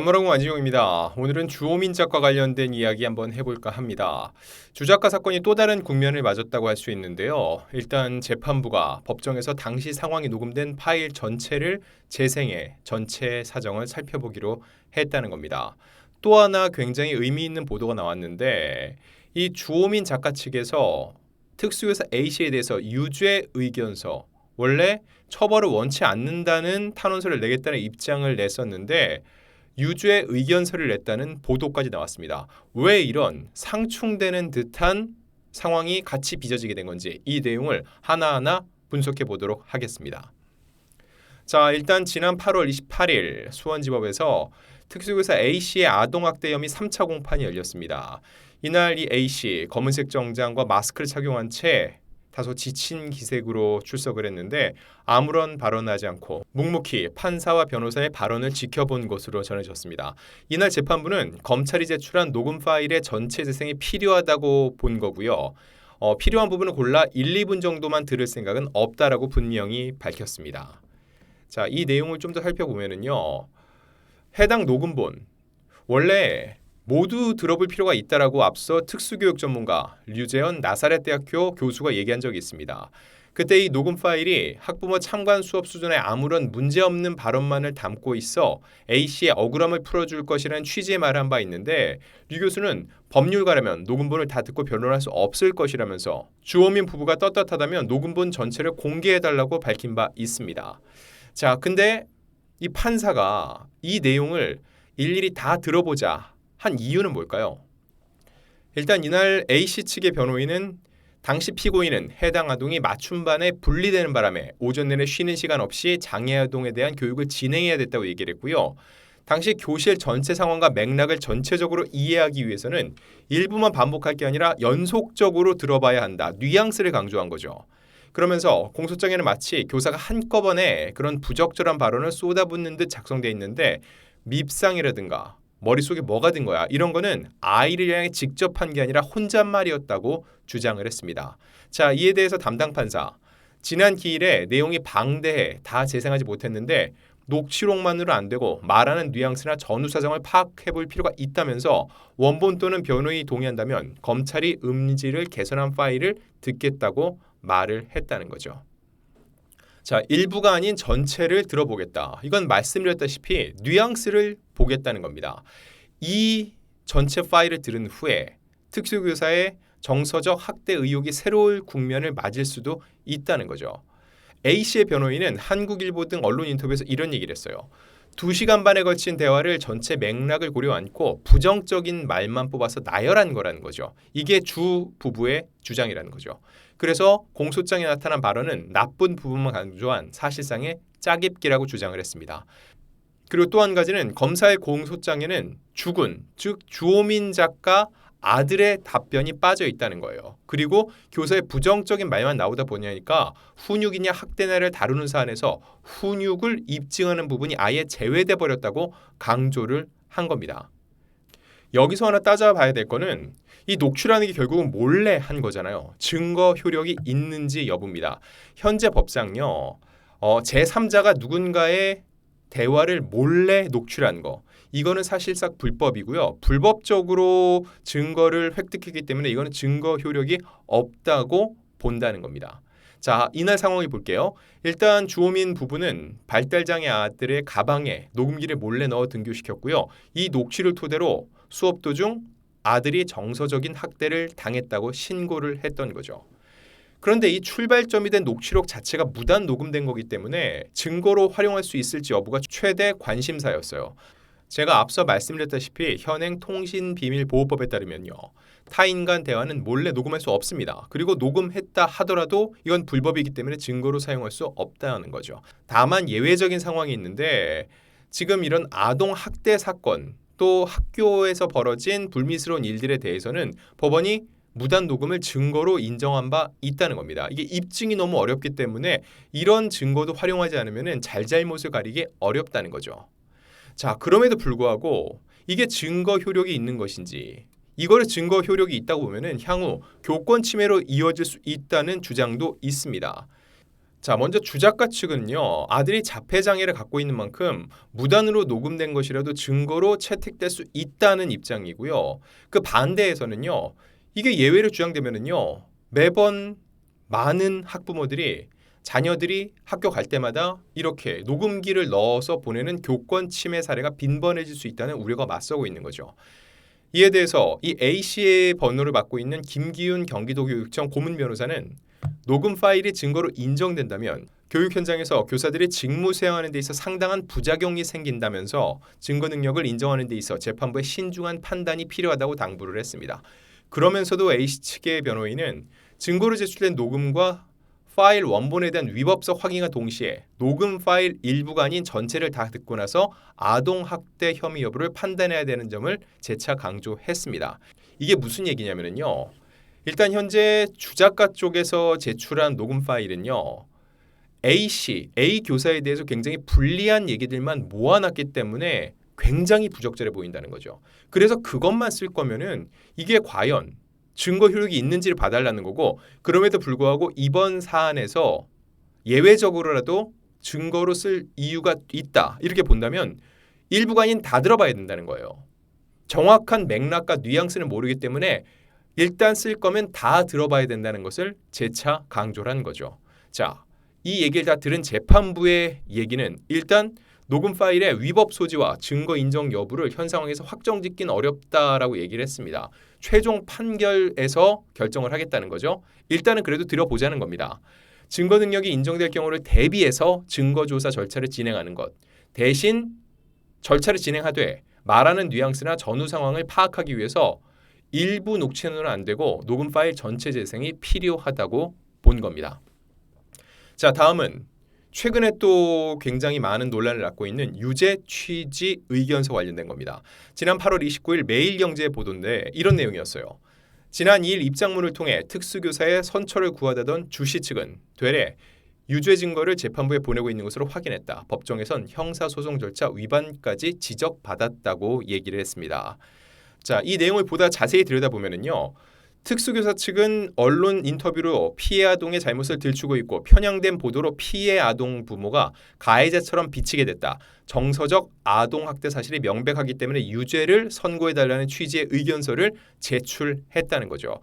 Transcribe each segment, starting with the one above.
한무라고 안지용입니다. 오늘은 주호민작과 관련된 이야기 한번 해볼까 합니다. 주작가 사건이 또 다른 국면을 맞았다고 할 수 있는데요. 일단 재판부가 법정에서 당시 상황이 녹음된 파일 전체를 재생해 전체 사정을 살펴보기로 했다는 겁니다. 또 하나 굉장히 의미 있는 보도가 나왔는데 이 주호민 작가 측에서 특수교사 A씨에 대해서 유죄 의견서, 원래 처벌을 원치 않는다는 탄원서를 내겠다는 입장을 냈었는데 유죄 의견서를 냈다는 보도까지 나왔습니다. 왜 이런 상충되는 듯한 상황이 같이 빚어지게 된 건지 이 내용을 하나하나 분석해 보도록 하겠습니다. 자, 일단 지난 8월 28일 수원지법에서 특수교사 A씨의 아동학대 혐의 3차 공판이 열렸습니다. 이날 이 A씨 검은색 정장과 마스크를 착용한 채 다소 지친 기색으로 출석을 했는데 아무런 발언하지 않고 묵묵히 판사와 변호사의 발언을 지켜본 것으로 전해졌습니다. 이날 재판부는 검찰이 제출한 녹음 파일의 전체 재생이 필요하다고 본 거고요. 필요한 부분을 골라 1, 2분 정도만 들을 생각은 없다라고 분명히 밝혔습니다. 자, 이 내용을 좀 더 살펴보면은요. 해당 녹음본 원래 모두 들어볼 필요가 있다라고 앞서 특수교육 전문가 류재현 나사렛대학교 교수가 얘기한 적이 있습니다. 그때 이 녹음 파일이 학부모 참관 수업 수준에 아무런 문제없는 발언만을 담고 있어 A씨의 억울함을 풀어줄 것이라는 취지의 말을 한 바 있는데 류 교수는 법률가라면 녹음본을 다 듣고 변론할 수 없을 것이라면서 주호민 부부가 떳떳하다면 녹음본 전체를 공개해달라고 밝힌 바 있습니다. 자, 근데 이 판사가 이 내용을 일일이 다 들어보자 한 이유는 뭘까요? 일단 이날 A씨 측의 변호인은 당시 피고인은 해당 아동이 맞춤반에 분리되는 바람에 오전 내내 쉬는 시간 없이 장애 아동에 대한 교육을 진행해야 됐다고 얘기를 했고요. 당시 교실 전체 상황과 맥락을 전체적으로 이해하기 위해서는 일부만 반복할 게 아니라 연속적으로 들어봐야 한다. 뉘앙스를 강조한 거죠. 그러면서 공소장에는 마치 교사가 한꺼번에 그런 부적절한 발언을 쏟아붓는 듯 작성되어 있는데 밉상이라든가 머릿속에 뭐가 든 거야, 이런 거는 아이를 향해 직접 한 게 아니라 혼잣말이었다고 주장을 했습니다. 자, 이에 대해서 담당 판사, 지난 기일에 내용이 방대해 다 재생하지 못했는데 녹취록만으로 안 되고 말하는 뉘앙스나 전후 사정을 파악해볼 필요가 있다면서 원본 또는 변호인이 동의한다면 검찰이 음질을 개선한 파일을 듣겠다고 말을 했다는 거죠. 자, 일부가 아닌 전체를 들어보겠다. 이건 말씀드렸다시피 뉘앙스를 보겠다는 겁니다. 이 전체 파일을 들은 후에 특수교사의 정서적 학대 의혹이 새로운 국면을 맞을 수도 있다는 거죠. A씨의 변호인은 한국일보 등 언론 인터뷰에서 이런 얘기를 했어요. 2시간 반에 걸친 대화를 전체 맥락을 고려 않고 부정적인 말만 뽑아서 나열한 거라는 거죠. 이게 주 부부의 주장이라는 거죠. 그래서 공소장에 나타난 발언은 나쁜 부분만 강조한 사실상의 짜깁기라고 주장을 했습니다. 그리고 또 한 가지는 검사의 공소장에는 주군, 즉 주호민 작가 아들의 답변이 빠져 있다는 거예요. 그리고 교사의 부정적인 말만 나오다 보니까 훈육이냐 학대냐를 다루는 사안에서 훈육을 입증하는 부분이 아예 제외돼 버렸다고 강조를 한 겁니다. 여기서 하나 따져봐야 될 거는 이 녹취라는 게 결국은 몰래 한 거잖아요. 증거 효력이 있는지 여부입니다. 현재 법상요, 제3자가 누군가의 대화를 몰래 녹취한 거, 이거는 사실상 불법이고요. 불법적으로 증거를 획득했기 때문에 이거는 증거 효력이 없다고 본다는 겁니다. 자, 이날 상황을 볼게요. 일단 주호민 부부는 발달장애 아들의 가방에 녹음기를 몰래 넣어 등교시켰고요. 이 녹취를 토대로 수업 도중 아들이 정서적인 학대를 당했다고 신고를 했던 거죠. 그런데 이 출발점이 된 녹취록 자체가 무단 녹음된 거기 때문에 증거로 활용할 수 있을지 여부가 최대 관심사였어요. 제가 앞서 말씀드렸다시피 현행 통신비밀보호법에 따르면요, 타인 간 대화는 몰래 녹음할 수 없습니다. 그리고 녹음했다 하더라도 이건 불법이기 때문에 증거로 사용할 수 없다는 거죠. 다만 예외적인 상황이 있는데 지금 이런 아동 학대 사건 또 학교에서 벌어진 불미스러운 일들에 대해서는 법원이 무단 녹음을 증거로 인정한 바 있다는 겁니다. 이게 입증이 너무 어렵기 때문에 이런 증거도 활용하지 않으면 잘잘못을 가리기 어렵다는 거죠. 자, 그럼에도 불구하고 이게 증거 효력이 있는 것인지, 이거를 증거 효력이 있다고 보면은 향후 교권 침해로 이어질 수 있다는 주장도 있습니다. 자, 먼저 주작가 측은요, 아들이 자폐장애를 갖고 있는 만큼 무단으로 녹음된 것이라도 증거로 채택될 수 있다는 입장이고요. 그 반대에서는요, 이게 예외로 주장되면은요, 매번 많은 학부모들이 자녀들이 학교 갈 때마다 이렇게 녹음기를 넣어서 보내는 교권 침해 사례가 빈번해질 수 있다는 우려가 맞서고 있는 거죠. 이에 대해서 이 A씨의 번호를 맡고 있는 김기훈 경기도교육청 고문 변호사는 녹음 파일이 증거로 인정된다면 교육 현장에서 교사들이 직무 수행하는 데 있어 상당한 부작용이 생긴다면서 증거 능력을 인정하는 데 있어 재판부의 신중한 판단이 필요하다고 당부를 했습니다. 그러면서도 A씨 측의 변호인은 증거로 제출된 녹음과 파일 원본에 대한 위법성 확인과 동시에 녹음 파일 일부가 아닌 전체를 다 듣고 나서 아동학대 혐의 여부를 판단해야 되는 점을 재차 강조했습니다. 이게 무슨 얘기냐면요. 일단 현재 주작가 쪽에서 제출한 녹음 파일은요. A씨, A 교사에 대해서 굉장히 불리한 얘기들만 모아놨기 때문에 굉장히 부적절해 보인다는 거죠. 그래서 그것만 쓸 거면은 이게 과연 증거 효력이 있는지를 봐달라는 거고, 그럼에도 불구하고 이번 사안에서 예외적으로라도 증거로 쓸 이유가 있다 이렇게 본다면 일부가 아닌 다 들어봐야 된다는 거예요. 정확한 맥락과 뉘앙스는 모르기 때문에 일단 쓸 거면 다 들어봐야 된다는 것을 재차 강조를 한 거죠. 자, 이 얘기를 다 들은 재판부의 얘기는 일단 녹음 파일의 위법 소지와 증거 인정 여부를 현 상황에서 확정짓기는 어렵다라고 얘기를 했습니다. 최종 판결에서 결정을 하겠다는 거죠. 일단은 그래도 들어보자는 겁니다. 증거 능력이 인정될 경우를 대비해서 증거조사 절차를 진행하는 것. 대신 절차를 진행하되 말하는 뉘앙스나 전후 상황을 파악하기 위해서 일부 녹취는 안 되고 녹음 파일 전체 재생이 필요하다고 본 겁니다. 자, 다음은 최근에 또 굉장히 많은 논란을 낳고 있는 유죄 취지 의견서 관련된 겁니다. 지난 8월 29일 매일경제에 보도인데 이런 내용이었어요. 지난 2일 입장문을 통해 특수교사의 선처를 구하다던 주씨 측은 되레 유죄 증거를 재판부에 보내고 있는 것으로 확인했다. 법정에선 형사소송 절차 위반까지 지적받았다고 얘기를 했습니다. 자, 이 내용을 보다 자세히 들여다보면요. 특수교사 측은 언론 인터뷰로 피해 아동의 잘못을 들추고 있고 편향된 보도로 피해 아동 부모가 가해자처럼 비치게 됐다. 정서적 아동학대 사실이 명백하기 때문에 유죄를 선고해달라는 취지의 의견서를 제출했다는 거죠.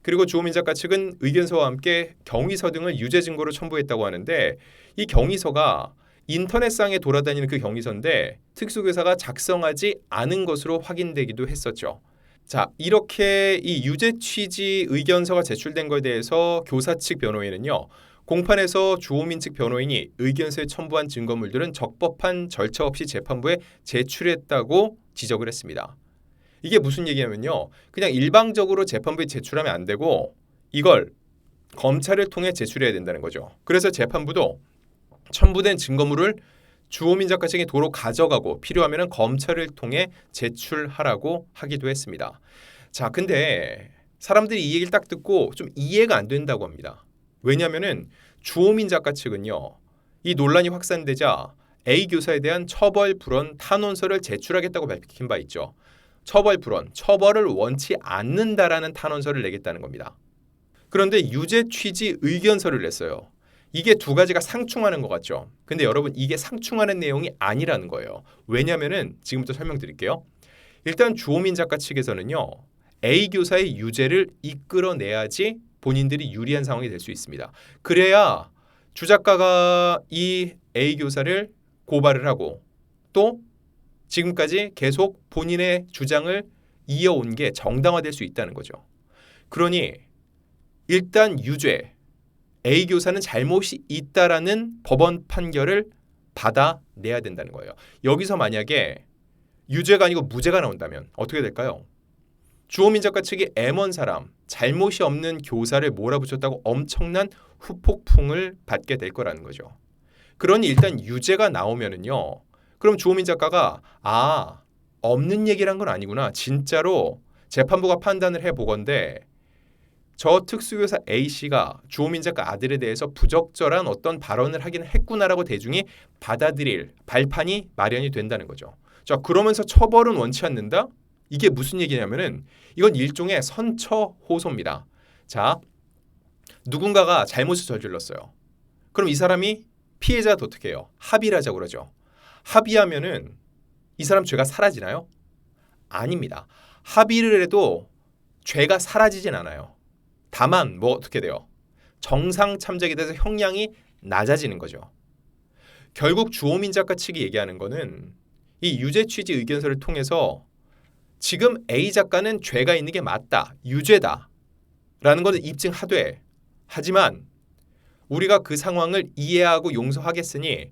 그리고 주호민 작가 측은 의견서와 함께 경위서 등을 유죄 증거로 첨부했다고 하는데 이 경위서가 인터넷상에 돌아다니는 그 경위서인데 특수교사가 작성하지 않은 것으로 확인되기도 했었죠. 자, 이렇게 이 유죄 취지 의견서가 제출된 것에 대해서 교사 측 변호인은요. 공판에서 주호민 측 변호인이 의견서에 첨부한 증거물들은 적법한 절차 없이 재판부에 제출했다고 지적을 했습니다. 이게 무슨 얘기냐면요. 그냥 일방적으로 재판부에 제출하면 안 되고 이걸 검찰을 통해 제출해야 된다는 거죠. 그래서 재판부도 첨부된 증거물을 주호민 작가 측이 도로 가져가고 필요하면 검찰을 통해 제출하라고 하기도 했습니다. 자, 근데 사람들이 이 얘기를 딱 듣고 좀 이해가 안 된다고 합니다. 왜냐하면은 주호민 작가 측은요. 이 논란이 확산되자 A 교사에 대한 처벌 불원 탄원서를 제출하겠다고 밝힌 바 있죠. 처벌 불원, 처벌을 원치 않는다라는 탄원서를 내겠다는 겁니다. 그런데 유죄 취지 의견서를 냈어요. 이게 두 가지가 상충하는 것 같죠. 근데 여러분 이게 상충하는 내용이 아니라는 거예요. 왜냐면은 지금부터 설명드릴게요. 일단 주호민 작가 측에서는요. A 교사의 유죄를 이끌어내야지 본인들이 유리한 상황이 될 수 있습니다. 그래야 주 작가가 이 A 교사를 고발을 하고 또 지금까지 계속 본인의 주장을 이어온 게 정당화될 수 있다는 거죠. 그러니 일단 유죄, A 교사는 잘못이 있다라는 법원 판결을 받아내야 된다는 거예요. 여기서 만약에 유죄가 아니고 무죄가 나온다면 어떻게 될까요? 주호민 작가 측이 M1 사람, 잘못이 없는 교사를 몰아붙였다고 엄청난 후폭풍을 받게 될 거라는 거죠. 그러니 일단 유죄가 나오면은요. 그럼 주호민 작가가 없는 얘기란 건 아니구나. 진짜로 재판부가 판단을 해보건대 저 특수교사 A씨가 주호민 작가 아들에 대해서 부적절한 어떤 발언을 하긴 했구나라고 대중이 받아들일 발판이 마련이 된다는 거죠. 자, 그러면서 처벌은 원치 않는다? 이게 무슨 얘기냐면은 이건 일종의 선처 호소입니다. 자, 누군가가 잘못을 저질렀어요. 그럼 이 사람이 피해자도 어떻게 해요? 합의를 하자고 그러죠. 합의하면은 이 사람 죄가 사라지나요? 아닙니다. 합의를 해도 죄가 사라지진 않아요. 다만 뭐 어떻게 돼요? 정상 참작에 대해서 형량이 낮아지는 거죠. 결국 주호민 작가 측이 얘기하는 거는 이 유죄 취지 의견서를 통해서 지금 A 작가는 죄가 있는 게 맞다, 유죄다 라는 것을 입증하되, 하지만 우리가 그 상황을 이해하고 용서하겠으니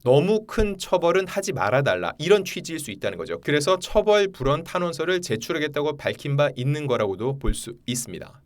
너무 큰 처벌은 하지 말아달라, 이런 취지일 수 있다는 거죠. 그래서 처벌 불원 탄원서를 제출하겠다고 밝힌 바 있는 거라고도 볼 수 있습니다.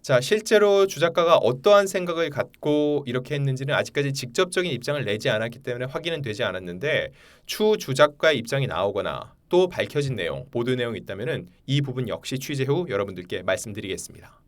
자, 실제로 주 작가가 어떠한 생각을 갖고 이렇게 했는지는 아직까지 직접적인 입장을 내지 않았기 때문에 확인은 되지 않았는데, 추 주 작가의 입장이 나오거나 또 밝혀진 내용, 보도 내용이 있다면 이 부분 역시 취재 후 여러분들께 말씀드리겠습니다.